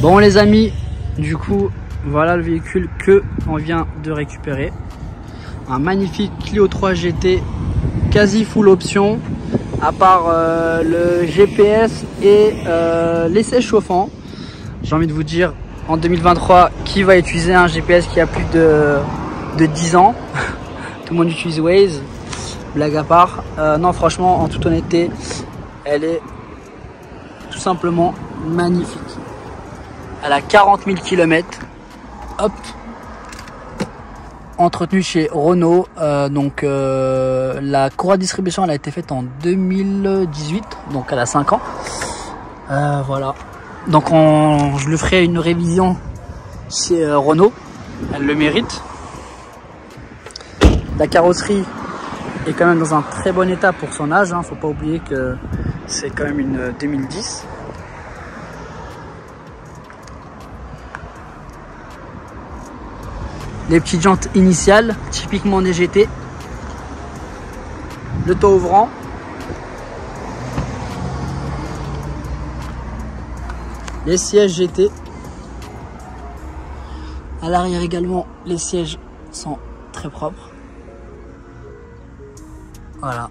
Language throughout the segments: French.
Bon les amis, du coup voilà le véhicule que on vient de récupérer. Un magnifique Clio 3 GT, quasi full option, à part le GPS et l'essai chauffant. J'ai envie de vous dire, en 2023, qui va utiliser un GPS qui a plus de 10 ans? Tout le monde utilise Waze, blague à part. Non, franchement, en toute honnêteté, elle est tout simplement magnifique. Elle a 40 000 km. Hop. Entretenue chez Renault. La courroie de distribution, elle a été faite en 2018. Donc elle a 5 ans. Voilà. Donc je lui ferai une révision chez Renault. Elle le mérite. La carrosserie est quand même dans un très bon état pour son âge. Faut pas oublier que c'est quand même une 2010. Les petites jantes initiales, typiquement des GT. Le toit ouvrant. Les sièges GT. À l'arrière également, les sièges sont très propres. Voilà.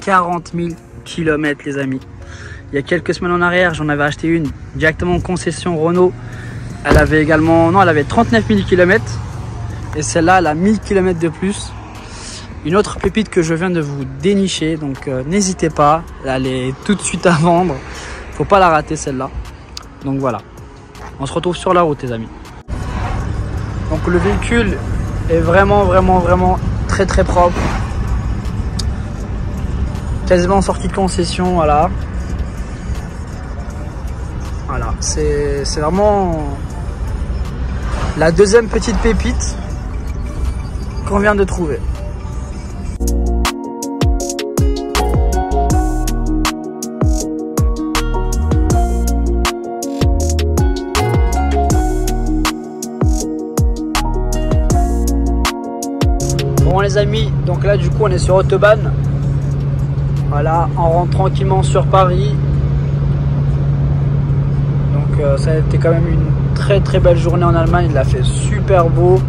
40 000 km les amis. Il y a quelques semaines en arrière, j'en avais acheté une directement en concession Renault. Elle avait également, non, elle avait 39 000 km. Et celle-là, elle a 1000 km de plus. Une autre pépite que je viens de vous dénicher. Donc n'hésitez pas, elle est tout de suite à vendre. Faut pas la rater celle-là. Donc voilà. On se retrouve sur la route les amis. Donc le véhicule est vraiment très propre. Quasiment sorti de concession, voilà. Voilà, c'est vraiment la deuxième petite pépite qu'on vient de trouver. Bon les amis, donc là du coup on est sur Autobahn. Voilà, on rentre tranquillement sur Paris. Donc ça a été quand même une très belle journée en Allemagne. Il a fait super beau.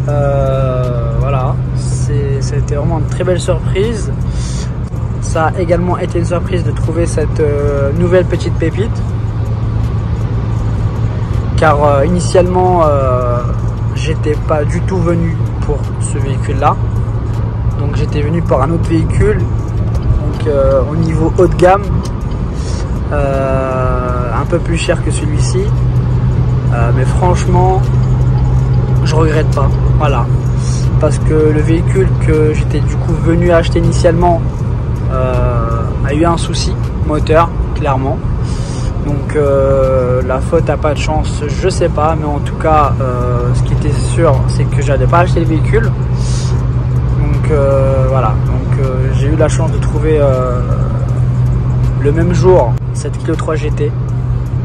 Voilà, ça a été vraiment une très belle surprise. Ça a également été une surprise de trouver cette nouvelle petite pépite. Car initialement, j'étais pas du tout venu pour ce véhicule-là. Donc j'étais venu pour un autre véhicule. Donc au niveau haut de gamme. Un peu plus cher que celui-ci, mais franchement je regrette pas, voilà, parce que le véhicule que j'étais du coup venu acheter initialement a eu un souci moteur clairement, donc la faute a pas de chance, je sais pas, mais en tout cas ce qui était sûr c'est que j'allais pas acheter le véhicule, donc voilà, donc j'ai eu la chance de trouver le même jour cette Clio 3 GT.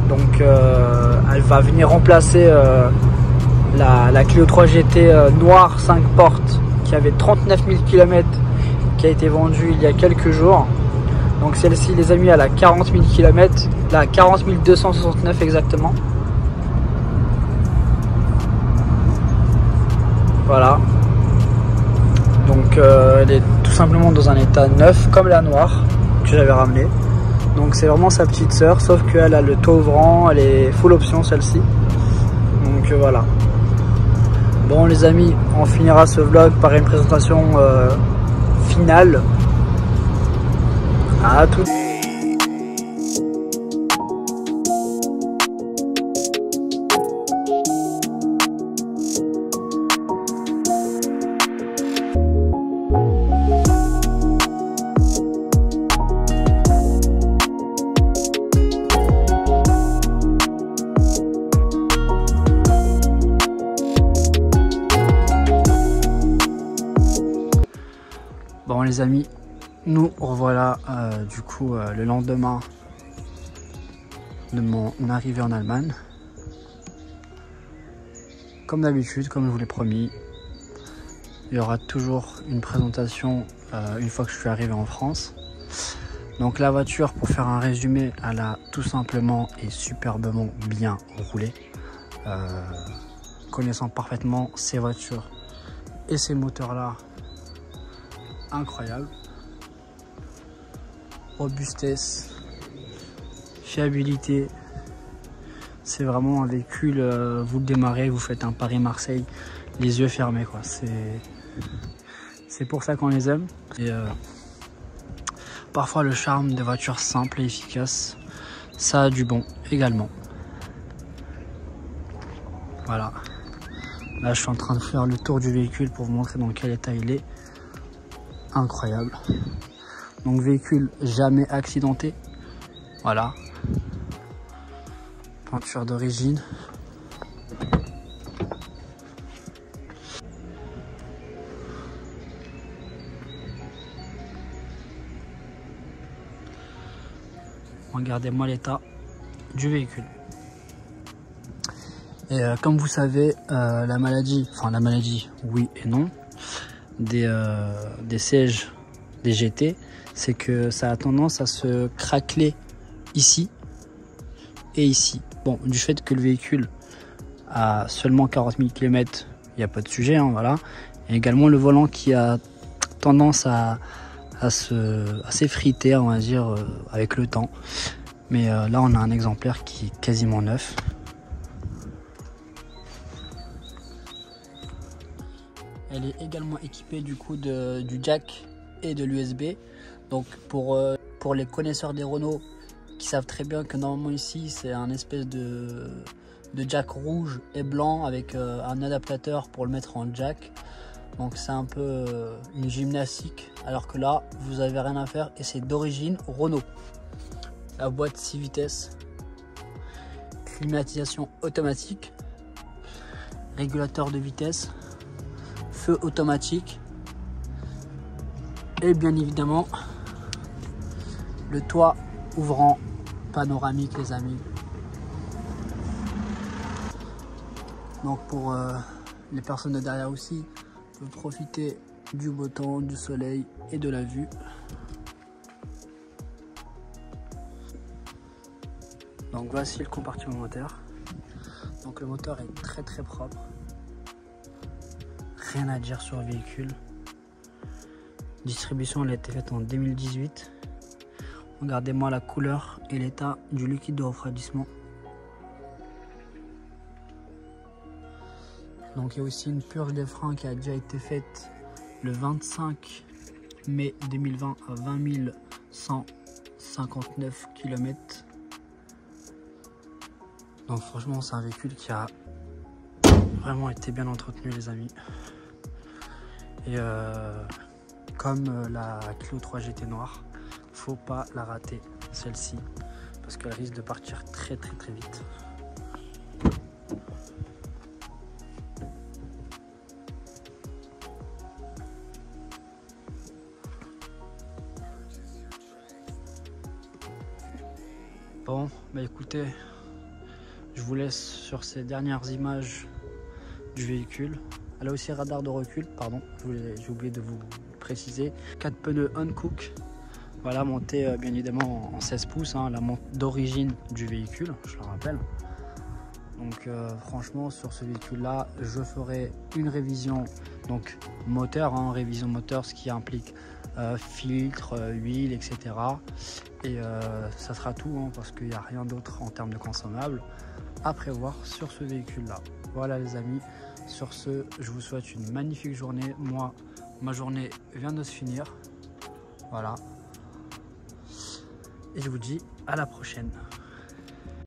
Donc elle va venir remplacer la Clio 3 GT noire 5 portes qui avait 39 000 km, qui a été vendue il y a quelques jours. Donc celle-ci les amis, elle a 40 000 km, là 40 269 exactement. Voilà. Donc elle est tout simplement dans un état neuf comme la noire que j'avais ramenée. Donc c'est vraiment sa petite sœur, sauf qu'elle a le toit ouvrant, elle est full option celle-ci. Donc voilà. Bon les amis, on finira ce vlog par une présentation finale. À tout. Bon les amis, nous revoilà du coup le lendemain de mon arrivée en Allemagne. Comme d'habitude, comme je vous l'ai promis, il y aura toujours une présentation une fois que je suis arrivé en France. Donc la voiture, pour faire un résumé, elle a tout simplement et superbement bien roulé. Connaissant parfaitement ces voitures et ces moteurs là, incroyable. Robustesse, fiabilité, c'est vraiment un véhicule, vous le démarrez, vous faites un Paris-Marseille les yeux fermés quoi. C'est pour ça qu'on les aime. Et parfois le charme des voitures simples et efficaces, ça a du bon également. Voilà. Là je suis en train de faire le tour du véhicule pour vous montrer dans quel état il est. Incroyable. Donc véhicule jamais accidenté. Voilà. Peinture d'origine. Regardez-moi l'état du véhicule. Et comme vous savez, la maladie, oui et non, des sièges des GT, c'est que ça a tendance à se craqueler ici et ici. Bon, du fait que le véhicule a seulement 40 000 km, il n'y a pas de sujet, hein, voilà. Et également le volant qui a tendance à s'effriter, on va dire, avec le temps. Mais là, on a un exemplaire qui est quasiment neuf. Elle est également équipée du coup du jack et de l'USB. Donc pour les connaisseurs des Renault qui savent très bien que normalement ici c'est un espèce de jack rouge et blanc avec un adaptateur pour le mettre en jack. Donc c'est un peu une gymnastique, alors que là vous avez rien à faire et c'est d'origine Renault. La boîte 6 vitesses, climatisation automatique, régulateur de vitesse, feu automatique et bien évidemment le toit ouvrant panoramique les amis. Donc pour les personnes de derrière aussi, peuvent profiter du beau temps, du soleil et de la vue. Donc voici le compartiment moteur. Donc le moteur est très propre. Rien à dire sur le véhicule. Distribution elle a été faite en 2018. Regardez-moi la couleur et l'état du liquide de refroidissement. Donc il y a aussi une purge des freins qui a déjà été faite le 25 mai 2020 à 20 159 km. Donc franchement c'est un véhicule qui a vraiment été bien entretenu les amis. Et comme la Clio 3 GT noire, faut pas la rater celle-ci parce qu'elle risque de partir très vite. Bon, bah écoutez, je vous laisse sur ces dernières images du véhicule. Elle a aussi radar de recul, pardon, j'ai oublié de vous préciser. 4 pneus Hankook, voilà, monté bien évidemment en 16 pouces, hein, la monte d'origine du véhicule, je le rappelle. Donc franchement, sur ce véhicule-là, je ferai une révision donc moteur, hein, révision moteur, ce qui implique filtre, huile, etc. Et ça sera tout, hein, parce qu'il n'y a rien d'autre en termes de consommables à prévoir sur ce véhicule-là. Voilà les amis, sur ce, je vous souhaite une magnifique journée. Moi, ma journée vient de se finir. Voilà. Et je vous dis à la prochaine.